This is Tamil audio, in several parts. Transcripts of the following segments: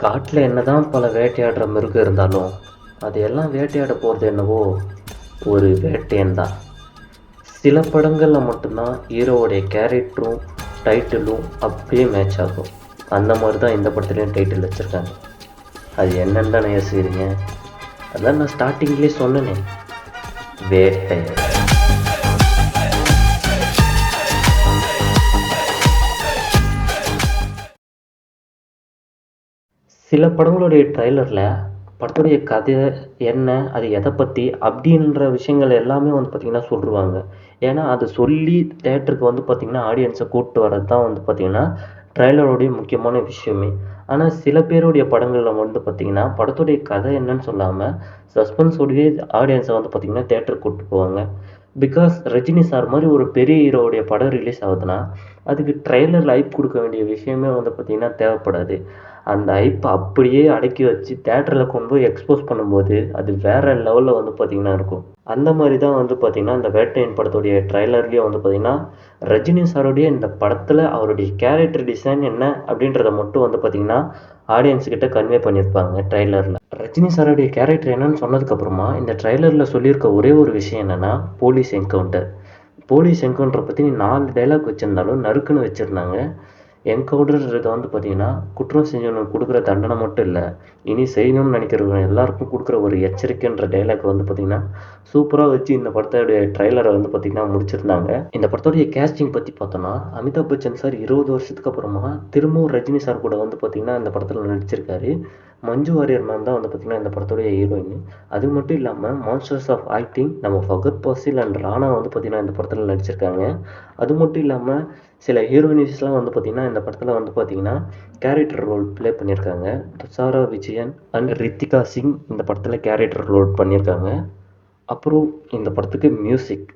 காட்டில் என்னதான் பல வேட்டையாடுற மிருகம் இருந்தாலும் அதையெல்லாம் வேட்டையாட போகிறது என்னவோ ஒரு வேட்டையன் தான். சில படங்களில் மட்டும்தான் ஹீரோவுடைய கேரக்டரும் டைட்டிலும் அப்படியே மேட்ச் ஆகும். அந்த மாதிரி தான் இந்த படத்துலேயும் டைட்டில் வச்சுருக்காங்க. அது என்னன்னு தானே யோசிக்கிறீங்க? அதான் நான் ஸ்டார்டிங்லேயே சொன்னேனே, வேட்டையன். சில படங்களுடைய ட்ரைலரில் படத்துடைய கதை என்ன, அது எதை பற்றி அப்படின்ற விஷயங்கள் எல்லாமே பார்த்திங்கன்னா சொல்லிடுவாங்க. ஏன்னா அது சொல்லி தேட்டருக்கு பார்த்திங்கன்னா ஆடியன்ஸை கூப்பிட்டு வர்றது தான் பார்த்திங்கன்னா ட்ரைலருடைய முக்கியமான விஷயமே. ஆனால் சில பேருடைய படங்களில் பார்த்திங்கன்னா படத்துடைய கதை என்னன்னு சொல்லாமல் சஸ்பென்ஸோடையே ஆடியன்ஸை பார்த்திங்கன்னா தேட்டருக்கு கூப்பிட்டு போவாங்க. பிகாஸ் ரஜினி சார் மாதிரி ஒரு பெரிய ஹீரோவுடைய படம் ரிலீஸ் ஆகுதுன்னா அதுக்கு ட்ரெய்லரில் ஹைப் கொடுக்க வேண்டிய விஷயமே பார்த்திங்கன்னா தேவைப்படாது. அந்த ஹைப்பை அப்படியே அடக்கி வச்சு தேட்டரில் கொண்டு போய் எக்ஸ்போஸ் பண்ணும்போது அது வேறு லெவலில் பார்த்திங்கன்னா இருக்கும். அந்த மாதிரி தான் பார்த்திங்கன்னா இந்த வேட்டையன் படத்துடைய ட்ரைலர்லேயே பார்த்திங்கன்னா ரஜினி சாருடைய இந்த படத்தில் அவருடைய கேரக்டர் டிசைன் என்ன அப்படின்றத மட்டும் பார்த்திங்கன்னா ஆடியன்ஸுக்கிட்ட கன்வே பண்ணியிருப்பாங்க ட்ரைலரில். ரஜினி சாருடைய கேரக்டர் என்னன்னு சொன்னதுக்கப்புறமா இந்த ட்ரைலரில் சொல்லியிருக்க ஒரே ஒரு விஷயம் என்னென்னா போலீஸ் என்கவுண்டர். போலீஸ் என்கவுண்டரை பற்றி 4 டைலாக் வச்சுருந்தாலும் நறுக்குன்னு வச்சுருந்தாங்க. என்கவுண்டர்ன்றது பார்த்திங்கன்னா குற்றம் செஞ்சவனுக்கு கொடுக்குற தண்டனை மட்டும் இல்லை, இனி செய்யணும்னு நினைக்கிறவங்க எல்லாருக்கும் கொடுக்குற ஒரு எச்சரிக்கைன்ற டைலாக் பார்த்திங்கன்னா சூப்பராக வச்சு இந்த படத்தோடைய ட்ரைலரை பார்த்திங்கன்னா முடிச்சிருந்தாங்க. இந்த படத்தோடைய கேஸ்டிங் பற்றி பார்த்தோன்னா அமிதாப் பச்சன் சார் 20 வருஷத்துக்கு அப்புறமா திரும்பவும் ரஜினி சார் கூட பார்த்திங்கன்னா இந்த படத்தில் நடிச்சிருக்காரு. மஞ்சு வாரியர் மேம் தான் பார்த்திங்கன்னா இந்த படத்துடைய ஹீரோயின். அது மட்டும் இல்லாமல் மான்ஸ்டர்ஸ் ஆஃப் ஆக்டிங் நம்ம ஃபகத் பாசில் அண்ட் ராணா பார்த்திங்கன்னா இந்த படத்தில் நடிச்சிருக்காங்க. அது மட்டும் இல்லாமல் சில ஹீரோயினிஸ்லாம் பார்த்திங்கன்னா இந்த படத்தில் பார்த்திங்கன்னா கேரக்டர் ரோல் ப்ளே பண்ணியிருக்காங்க. துஷாரா விஜயன் அண்ட் ரித்திகா சிங் இந்த படத்தில் கேரக்டர் ரோல் பண்ணியிருக்காங்க. அப்புறம் இந்த படத்துக்கு மியூசிக்,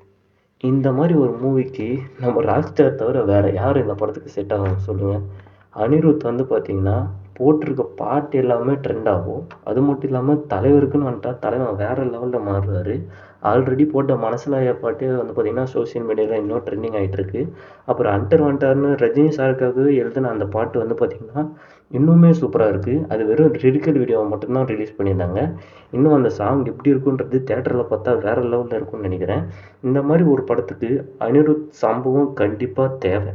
இந்த மாதிரி ஒரு மூவிக்கு நம்ம ராக்ஸ்டார் தவிர வேறு யார் இந்த படத்துக்கு செட் ஆகும் சொல்லுங்கள்? அனிருத் பார்த்திங்கன்னா போட்டிருக்க பாட்டு எல்லாமே ட்ரெண்ட் ஆகும். அது மட்டும் இல்லாமல் தலைவருக்குன்னு வந்துட்டா தலைவன் வேறு லெவலில் மாறுவார். ஆல்ரெடி போட்ட மனசிலாய பாட்டு பார்த்திங்கன்னா சோஷியல் மீடியாவில் இன்னும் ட்ரெண்டிங் ஆகிட்டுருக்கு. அப்புறம் அண்டர் வந்துட்டார்னு ரஜினி சாருக்காகவே எழுதின அந்த பாட்டு பார்த்திங்கன்னா இன்னுமே சூப்பராக இருக்குது. அது வெறும் லிரிக்கல் வீடியோவை மட்டும்தான் ரிலீஸ் பண்ணியிருந்தாங்க. இன்னும் அந்த சாங் எப்படி இருக்குன்றது தேட்டரில் பார்த்தா வேறு லெவலில் இருக்கும்னு நினைக்கிறேன். இந்த மாதிரி ஒரு படத்துக்கு அனிருத் சம்பவம் கண்டிப்பாக தேவை.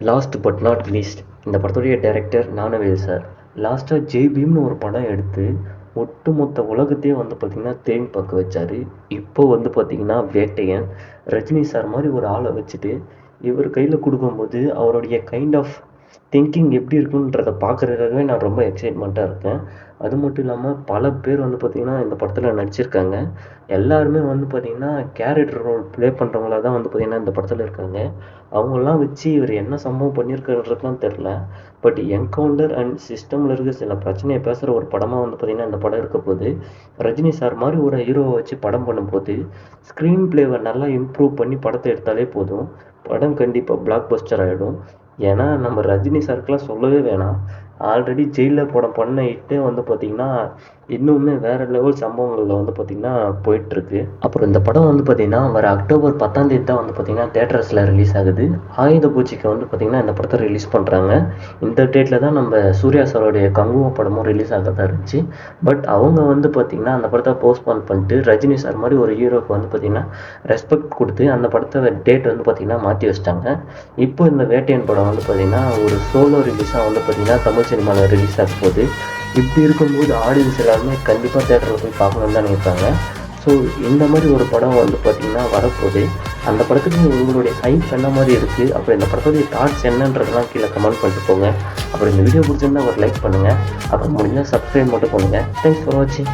லாஸ்ட் பட் நாட் லீஸ்ட், இந்த படத்துடைய டைரக்டர் ஞானவேல் சார் லாஸ்ட்டாக ஜெய் பீம்னு ஒரு படம் எடுத்து ஒட்டுமொத்த உலகத்தையே பார்த்திங்கன்னா தேம்பி பார்க்க வச்சார். இப்போ பார்த்திங்கன்னா வேட்டையன் ரஜினி சார் மாதிரி ஒரு ஆளை வச்சுட்டு இவர் கையில் கொடுக்கும்போது அவருடைய கைண்ட் ஆஃப் திங்கிங் எப்படி இருக்குன்றதை பார்க்குறதுக்காகவே நான் ரொம்ப எக்ஸைட்மெண்ட்டாக இருக்கேன். அது மட்டும் இல்லாமல் பல பேர் பார்த்திங்கன்னா இந்த படத்தில் நடிச்சிருக்காங்க. எல்லாருமே பார்த்திங்கன்னா கேரக்டர் ரோல் ப்ளே பண்ணுறவங்களா தான் பார்த்திங்கன்னா இந்த படத்தில் இருக்காங்க. அவங்களாம் வச்சு இவர் என்ன சம்பவம் பண்ணியிருக்கிறதுலாம் தெரில. பட் என்கவுண்டர் அண்ட் சிஸ்டமில் இருக்க சில பிரச்சனையை பேசுகிற ஒரு படமாக பார்த்திங்கன்னா இந்த படம் இருக்க போது ரஜினி சார் மாதிரி ஒரு ஹீரோவை வச்சு படம் பண்ணும்போது ஸ்க்ரீன் ப்ளேவை நல்லா இம்ப்ரூவ் பண்ணி படத்தை எடுத்தாலே போதும், படம் கண்டிப்பாக பிளாக் பஸ்டர் ஆகிடும். ஏன்னா நம்ம ரஜினி சாருக்கெலாம் சொல்லவே வேணாம், ஆல்ரெடி ஜெயிலில் படம் பண்ணிட்டு பார்த்திங்கன்னா இன்னுமே வேறு லெவல் சம்பவங்களில் பார்த்திங்கன்னா போயிட்டுருக்கு. அப்புறம் இந்த படம் பார்த்திங்கன்னா வர அக்டோபர் 10 தான் பார்த்திங்கன்னா தேட்டர்ஸில் ரிலீஸ் ஆகுது. ஆயுத பூஜைக்கு பார்த்திங்கன்னா இந்த படத்தை ரிலீஸ் பண்ணுறாங்க. இந்த டேட்டில் தான் நம்ம சூர்யா சாரோடைய கங்குவா படமும் ரிலீஸ் ஆகிறதா இருந்துச்சு. பட் அவங்க பார்த்திங்கன்னா அந்த படத்தை போஸ்ட்போன் பண்ணிட்டு ரஜினி சார் மாதிரி ஒரு ஹீரோக்கு பார்த்திங்கன்னா ரெஸ்பெக்ட் கொடுத்து அந்த படத்தை டேட் பார்த்திங்கன்னா மாற்றி வச்சிட்டாங்க. இப்போ இந்த வேட்டையன் படம் பார்த்திங்கன்னா ஒரு சோலோ ரிலீஸாக பார்த்திங்கன்னா தமிழ் சினிமாவில் ரிலீஸ் ஆக போகுது. இப்படி இருக்கும்போது ஆடியன்ஸ் எல்லாருமே கண்டிப்பாக தேட்டரில் போய் பார்க்கணுன்னு தான் நினைப்பாங்க. ஸோ இந்த மாதிரி ஒரு படம் பார்த்திங்கன்னா வரப்போகுது. அந்த படத்துக்கு உங்களுடைய ஹைப் என்ன மாதிரி இருக்குது, அப்புறம் இந்த படத்துடைய தாட்ஸ் என்னன்றதெல்லாம் கீழே கமெண்ட் பண்ணிட்டு போங்க. அப்புறம் இந்த வீடியோ பிடிச்சிருந்தா ஒரு லைக் பண்ணுங்கள், அப்புறம் முடிஞ்சால் சப்ஸ்கிரைப் மட்டும் பண்ணுங்கள். தேங்க்ஸ் ஃபார் வாட்சிங்.